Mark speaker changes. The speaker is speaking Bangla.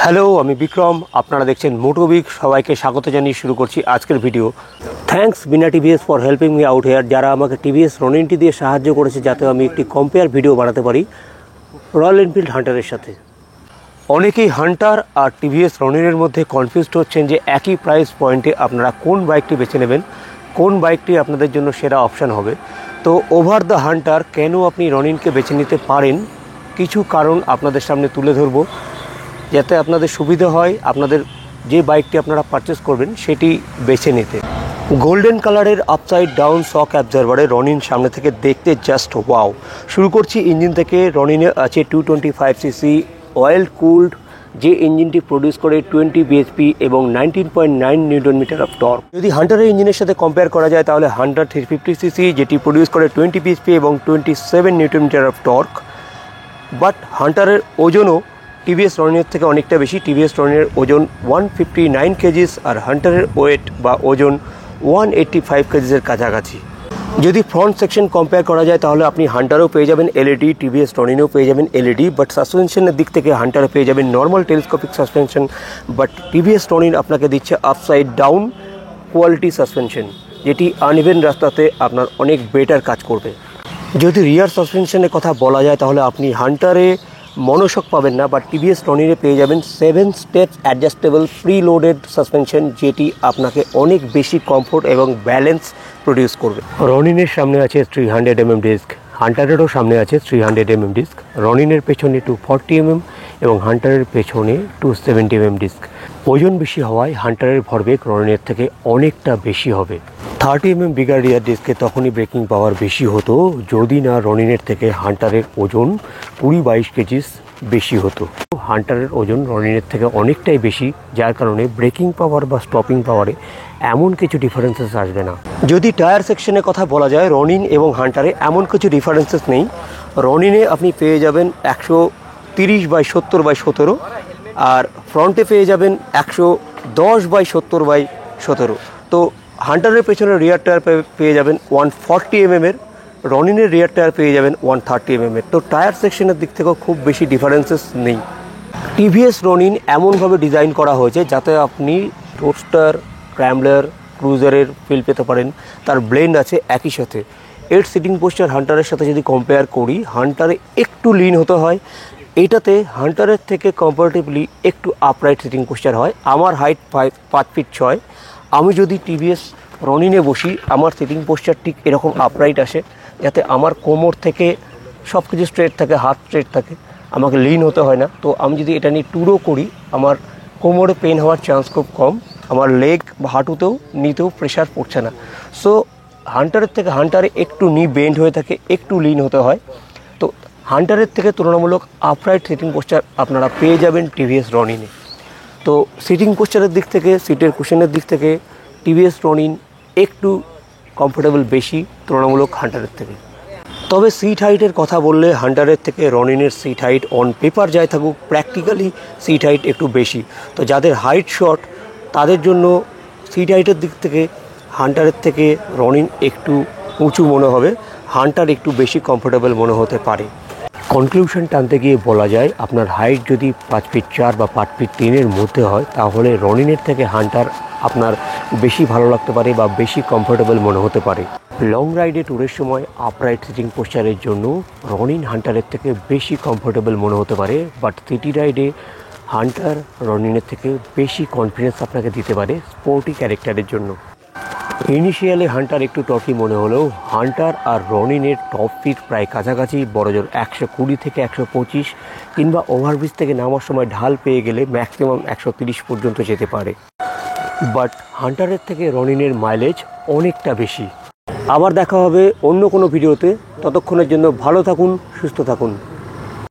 Speaker 1: হ্যালো, আমি বিক্রম। আপনারা দেখছেন মোটোবিক। সবাইকে স্বাগত জানিয়ে শুরু করছি আজকের video. Thanks Veena TVS for helping me out hair, যারা আমাকে টিভিএস রনিনটি দিয়ে সাহায্য করেছে যাতে আমি একটি কম্পেয়ার ভিডিও বানাতে পারি রয়্যাল এনফিল্ড হান্টারের সাথে। অনেকেই হান্টার আর টিভিএস রনিনের মধ্যে কনফিউজড হচ্ছেন যে একই প্রাইস পয়েন্টে আপনারা কোন বাইকটি বেছে নেবেন, কোন বাইকটি আপনাদের জন্য সেরা অপশান হবে। তো ওভার দ্য হান্টার কেন আপনি রনিনকে বেছে নিতে পারেন, কিছু কারণ আপনাদের সামনে তুলে ধরবো যাতে আপনাদের সুবিধা হয় আপনাদের যে বাইকটি আপনারা পারচেস করবেন সেটি বেছে নিতে। গোল্ডেন কালারের আপসাইড ডাউন শক অ্যাবজর্ভারে রনিন সামনে থেকে দেখতে জাস্ট ওয়াও। শুরু করছি ইঞ্জিন থেকে। রনিনে আছে 225cc অয়েল কুলড, যে ইঞ্জিনটি প্রডিউস করে 20 bhp এবং 19.9 নিউটন মিটার অফ টর্ক। যদি হান্টারের ইঞ্জিনের সাথে কম্পেয়ার করা যায় তাহলে হান্টার 350cc যেটি প্রডিউস করে 20 bhp এবং 27 newton metre of torque. But হান্টারের ওজনও টিভিএস রনিনের থেকে অনেকটা বেশি। টিভিএস রনিনের ওজন 159 কেজিস আর হান্টারের ওয়েট বা ওজন 185 কেজিসের কাছাকাছি। যদি ফ্রন্ট সেকশন কম্পেয়ার করা যায় তাহলে আপনি হান্টারও পেয়ে যাবেন এলইডি, টিভিএস রনিনেও পেয়ে যাবেন এলইডি। বাট সাসপেনশনের দিক থেকে হান্টারে পেয়ে যাবেন normal telescopic suspension, but TVS Ronin আপনাকে দিচ্ছে আপসাইড ডাউন কোয়ালিটি সাসপেনশন, যেটি আনইভেন রাস্তাতে আপনার অনেক বেটার কাজ করবে। যদি রিয়ার সাসপেনশনের কথা বলা যায় তাহলে আপনি হান্টারে মনোশক পাবেন না, বাট টিভিএস রনিনে পেয়ে যাবেন 7 steps adjustable pre loaded suspension, যেটি আপনাকে অনেক বেশি কমফোর্ট এবং ব্যালেন্স প্রডিউস করবে। রনিনের সামনে আছে 300mm ডিস্ক, হান্টারেরও সামনে আছে 300mm ডিস্ক। রনিনের পেছনে 240mm এবং হান্টারের পেছনে 270mm ডিস্ক। ওজন বেশি হওয়ায় হান্টারের ভরবেগ রনিনের থেকে অনেকটা বেশি হবে। 30mm বিগার রিয়ার ডিস্কে তখনই ব্রেকিং পাওয়ার বেশি হতো যদি না রনিনের থেকে হান্টারের ওজন 20-22 কেজিস বেশি হতো। হান্টারের ওজন রনিনের থেকে অনেকটাই বেশি, যার কারণে ব্রেকিং পাওয়ার বা স্টপিং পাওয়ারে এমন কিছু ডিফারেন্সেস আসবে না। যদি টায়ার সেকশনের কথা বলা যায় রনিন এবং হান্টারে এমন কিছু ডিফারেন্সেস নেই। রনিনে আপনি পেয়ে যাবেন 130/70/17 আর ফ্রন্টে পেয়ে যাবেন 110/70/17। তো হান্টারের পেছনে রিয়ার টায়ার পেয়ে যাবেন 140mm এর, রনিনের রিয়ার টায়ার পেয়ে যাবেন 130mm এর। তো টায়ার সেকশনের দিক থেকেও খুব বেশি ডিফারেন্সেস নেই। টিভিএস রনিন এমনভাবে ডিজাইন করা হয়েছে যাতে আপনি রোডস্টার, স্ক্র্যাম্বলার, ক্রুজারের ফিল পেতে পারেন। তার ব্লেন্ড আছে একই সাথে। এর সিটিং পোস্টার হান্টারের সাথে যদি কম্পেয়ার করি, হান্টারে একটু লিন হতে হয়, এটাতে হান্টারের থেকে কম্পারেটিভলি একটু আপরাইট সিটিং পোস্টার হয়। আমার হাইট 5 ফিট 6। আমি যদি টিভিএস রনিনে বসি আমার সিটিং পোস্টার ঠিক এরকম আপরাইট আসে যাতে আমার কোমর থেকে সব কিছু স্ট্রেট থাকে, হাত স্ট্রেট থাকে, আমাকে লিন হতে হয় না। তো আমি যদি এটা নিয়ে ট্যুরও করি আমার কোমরে পেন হওয়ার চান্স খুব কম, আমার লেগ বা হাঁটুতেও নিতেও প্রেশার পড়ছে না। সো হান্টারে একটু নি বেন্ড হয়ে থাকে, একটু লিন হতে হয়। তো হান্টারের থেকে তুলনামূলক আপরাইট সিটিং পোস্টার আপনারা পেয়ে যাবেন টিভিএস রনিনে। তো সিটিং পোস্টারের দিক থেকে, সিটের কুশনের দিক থেকে টিভিএস রনিন একটু কমফোর্টেবল বেশি তুলনামূলক হান্টারের থেকে। তবে সিট হাইটের কথা বললে হান্টারের থেকে রনিনের সিট হাইট অন পেপার যাই থাকুক, প্র্যাকটিক্যালি সিট হাইট একটু বেশি। তো যাদের হাইট শর্ট তাদের জন্য সিট হাইটের দিক থেকে হান্টারের থেকে রনিন একটু উঁচু মনে হবে, হান্টার একটু বেশি কমফোর্টেবল মনে হতে পারে। কনক্লুশন টানতে গিয়ে বলা যায় আপনার হাইট যদি 5 ফিট 4 বা 5 ফিট 3 মধ্যে হয় তাহলে রনিনের থেকে হান্টার আপনার বেশি ভালো লাগতে পারে বা বেশি কমফোর্টেবল মনে হতে পারে। লং রাইডে ট্যুরের সময় আপরাইট সিটিং পোস্টারের জন্য রনিন হান্টারের থেকে বেশি কমফোর্টেবল মনে হতে পারে, বাট সিটি রাইডে হান্টার রনিনের থেকে বেশি কনফিডেন্স আপনাকে দিতে পারে স্পোর্টি ক্যারেক্টারের জন্য। ইনিশিয়ালি হান্টার একটু টফি মনে হলেও হান্টার আর রনিনের টপ স্পিড প্রায় কাছাকাছি, বড়জোর 120 থেকে 125, কিংবা ওভারব্রিজ থেকে নামার সময় ঢাল পেয়ে গেলে ম্যাক্সিমাম 130 পর্যন্ত যেতে পারে। বাট হান্টারের থেকে রনিনের মাইলেজ অনেকটা বেশি। আবার দেখা হবে অন্য কোনো ভিডিওতে। ততক্ষণের জন্য ভালো থাকুন, সুস্থ থাকুন।